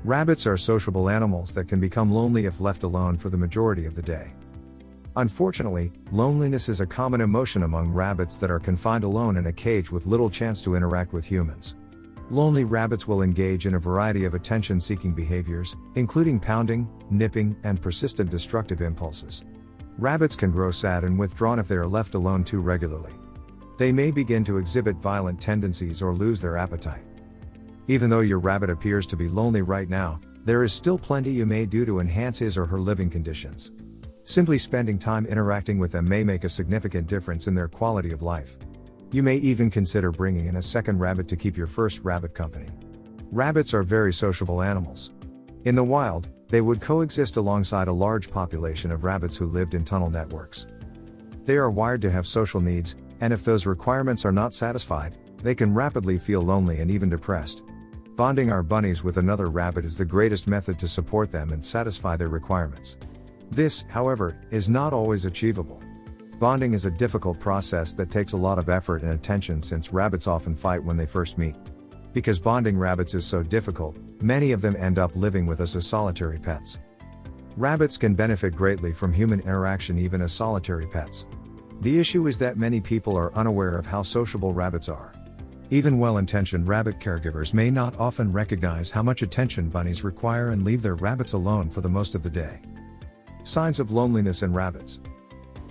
Rabbits are sociable animals that can become lonely if left alone for the majority of the day. Unfortunately, loneliness is a common emotion among rabbits that are confined alone in a cage with little chance to interact with humans. Lonely rabbits will engage in a variety of attention-seeking behaviors, including pounding, nipping, and persistent destructive impulses. Rabbits can grow sad and withdrawn if they are left alone too regularly. They may begin to exhibit violent tendencies or lose their appetite. Even though your rabbit appears to be lonely right now, there is still plenty you may do to enhance his or her living conditions. Simply spending time interacting with them may make a significant difference in their quality of life. You may even consider bringing in a second rabbit to keep your first rabbit company. Rabbits are very sociable animals. In the wild, they would coexist alongside a large population of rabbits who lived in tunnel networks. They are wired to have social needs, and if those requirements are not satisfied, they can rapidly feel lonely and even depressed. Bonding our bunnies with another rabbit is the greatest method to support them and satisfy their requirements. This, however, is not always achievable. Bonding is a difficult process that takes a lot of effort and attention since rabbits often fight when they first meet. Because bonding rabbits is so difficult, many of them end up living with us as solitary pets. Rabbits can benefit greatly from human interaction even as solitary pets. The issue is that many people are unaware of how sociable rabbits are. Even well-intentioned rabbit caregivers may not often recognize how much attention bunnies require and leave their rabbits alone for the most of the day. Signs of loneliness in rabbits.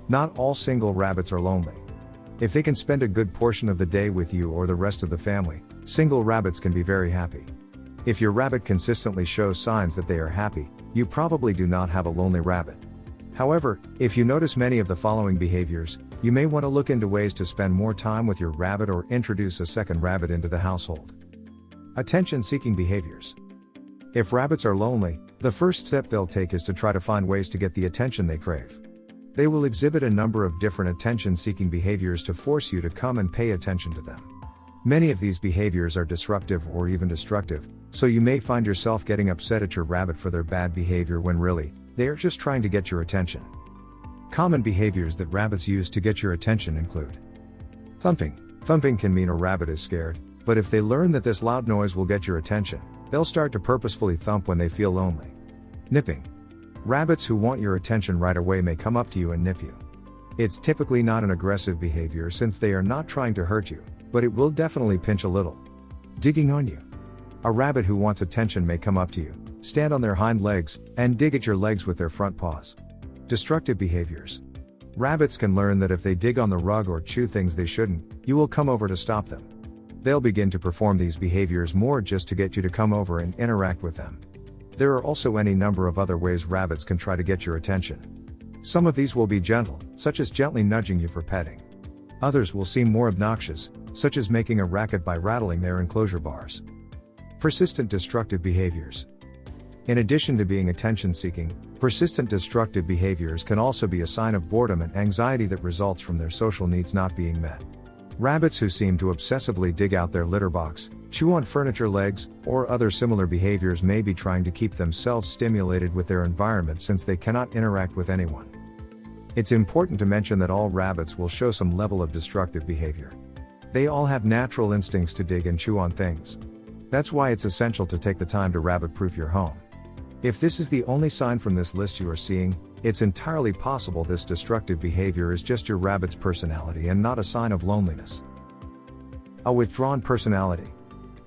Not all single rabbits are lonely. If they can spend a good portion of the day with you or the rest of the family, single rabbits can be very happy. If your rabbit consistently shows signs that they are happy, you probably do not have a lonely rabbit. However, if you notice many of the following behaviors, you may want to look into ways to spend more time with your rabbit or introduce a second rabbit into the household. Attention-seeking behaviors. If rabbits are lonely, the first step they'll take is to try to find ways to get the attention they crave. They will exhibit a number of different attention-seeking behaviors to force you to come and pay attention to them. Many of these behaviors are disruptive or even destructive, so you may find yourself getting upset at your rabbit for their bad behavior when really, they are just trying to get your attention. Common behaviors that rabbits use to get your attention include thumping. Thumping can mean a rabbit is scared, but if they learn that this loud noise will get your attention, they'll start to purposefully thump when they feel lonely. Nipping. Rabbits who want your attention right away may come up to you and nip you. It's typically not an aggressive behavior since they are not trying to hurt you, but it will definitely pinch a little. Digging on you. A rabbit who wants attention may come up to you, stand on their hind legs, and dig at your legs with their front paws. Destructive behaviors. Rabbits can learn that if they dig on the rug or chew things they shouldn't, you will come over to stop them. They'll begin to perform these behaviors more just to get you to come over and interact with them. There are also any number of other ways rabbits can try to get your attention. Some of these will be gentle, such as gently nudging you for petting. Others will seem more obnoxious, such as making a racket by rattling their enclosure bars. Persistent destructive behaviors. In addition to being attention-seeking, persistent destructive behaviors can also be a sign of boredom and anxiety that results from their social needs not being met. Rabbits who seem to obsessively dig out their litter box, chew on furniture legs, or other similar behaviors may be trying to keep themselves stimulated with their environment since they cannot interact with anyone. It's important to mention that all rabbits will show some level of destructive behavior. They all have natural instincts to dig and chew on things. That's why it's essential to take the time to rabbit-proof your home. If this is the only sign from this list you are seeing, it's entirely possible this destructive behavior is just your rabbit's personality and not a sign of loneliness. A withdrawn personality.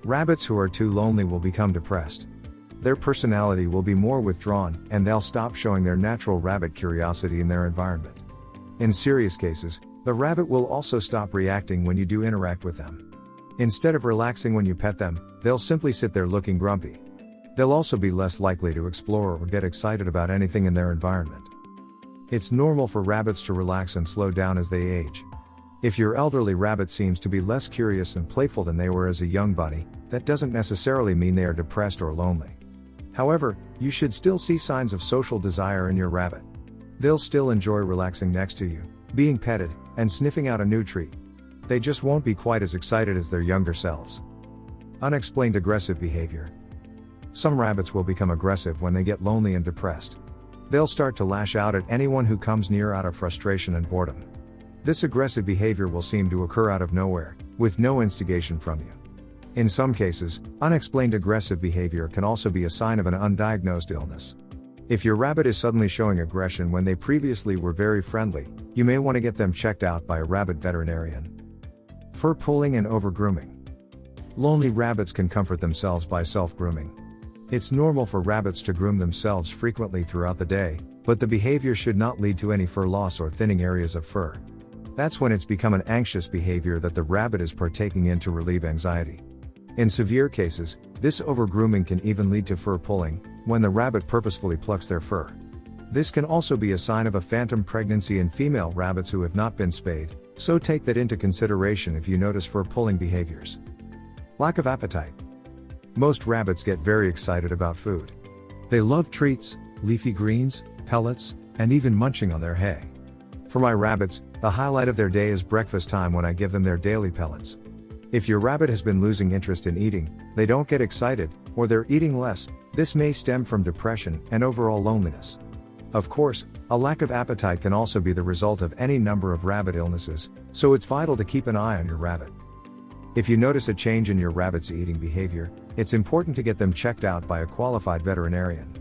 Rabbits who are too lonely will become depressed. Their personality will be more withdrawn, and they'll stop showing their natural rabbit curiosity in their environment. In serious cases, the rabbit will also stop reacting when you do interact with them. Instead of relaxing when you pet them, they'll simply sit there looking grumpy. They'll also be less likely to explore or get excited about anything in their environment. It's normal for rabbits to relax and slow down as they age. If your elderly rabbit seems to be less curious and playful than they were as a young bunny, that doesn't necessarily mean they are depressed or lonely. However, you should still see signs of social desire in your rabbit. They'll still enjoy relaxing next to you, being petted, and sniffing out a new treat. They just won't be quite as excited as their younger selves. Unexplained aggressive behavior. Some rabbits will become aggressive when they get lonely and depressed. They'll start to lash out at anyone who comes near out of frustration and boredom. This aggressive behavior will seem to occur out of nowhere, with no instigation from you. In some cases, unexplained aggressive behavior can also be a sign of an undiagnosed illness. If your rabbit is suddenly showing aggression when they previously were very friendly, you may want to get them checked out by a rabbit veterinarian. Fur pulling and overgrooming. Lonely rabbits can comfort themselves by self-grooming. It's normal for rabbits to groom themselves frequently throughout the day, but the behavior should not lead to any fur loss or thinning areas of fur. That's when it's become an anxious behavior that the rabbit is partaking in to relieve anxiety. In severe cases, this overgrooming can even lead to fur pulling, when the rabbit purposefully plucks their fur. This can also be a sign of a phantom pregnancy in female rabbits who have not been spayed, so take that into consideration if you notice fur pulling behaviors. Lack of appetite. Most rabbits get very excited about food. They love treats, leafy greens, pellets, and even munching on their hay. For my rabbits, the highlight of their day is breakfast time when I give them their daily pellets. If your rabbit has been losing interest in eating, they don't get excited, or they're eating less, this may stem from depression and overall loneliness. Of course, a lack of appetite can also be the result of any number of rabbit illnesses, so it's vital to keep an eye on your rabbit. If you notice a change in your rabbit's eating behavior, it's important to get them checked out by a qualified veterinarian.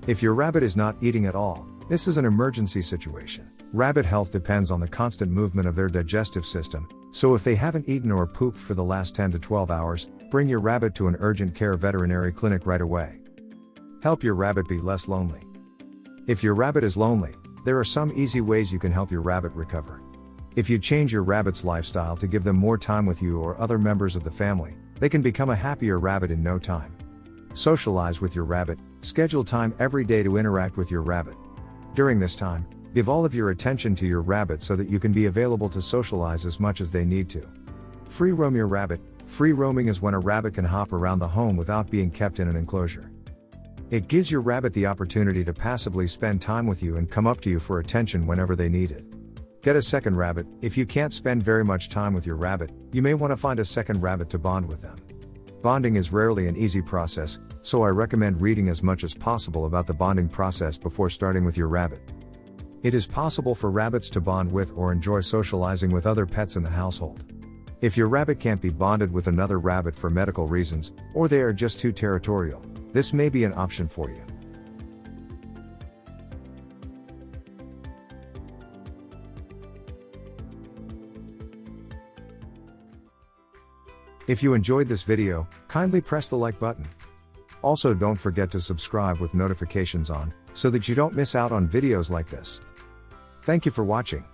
If your rabbit is not eating at all, this is an emergency situation. Rabbit health depends on the constant movement of their digestive system, so if they haven't eaten or pooped for the last 10 to 12 hours, bring your rabbit to an urgent care veterinary clinic right away. Help your rabbit be less lonely. If your rabbit is lonely, there are some easy ways you can help your rabbit recover. If you change your rabbit's lifestyle to give them more time with you or other members of the family, they can become a happier rabbit in no time. Socialize with your rabbit. Schedule time every day to interact with your rabbit. During this time, give all of your attention to your rabbit so that you can be available to socialize as much as they need to. Free roam your rabbit. Free roaming is when a rabbit can hop around the home without being kept in an enclosure. It gives your rabbit the opportunity to passively spend time with you and come up to you for attention whenever they need it. Get a second rabbit. If you can't spend very much time with your rabbit, you may want to find a second rabbit to bond with them. Bonding is rarely an easy process, so I recommend reading as much as possible about the bonding process before starting with your rabbit. It is possible for rabbits to bond with or enjoy socializing with other pets in the household. If your rabbit can't be bonded with another rabbit for medical reasons, or they are just too territorial, this may be an option for you. If you enjoyed this video, kindly press the like button. Also, don't forget to subscribe with notifications on, so that you don't miss out on videos like this. Thank you for watching.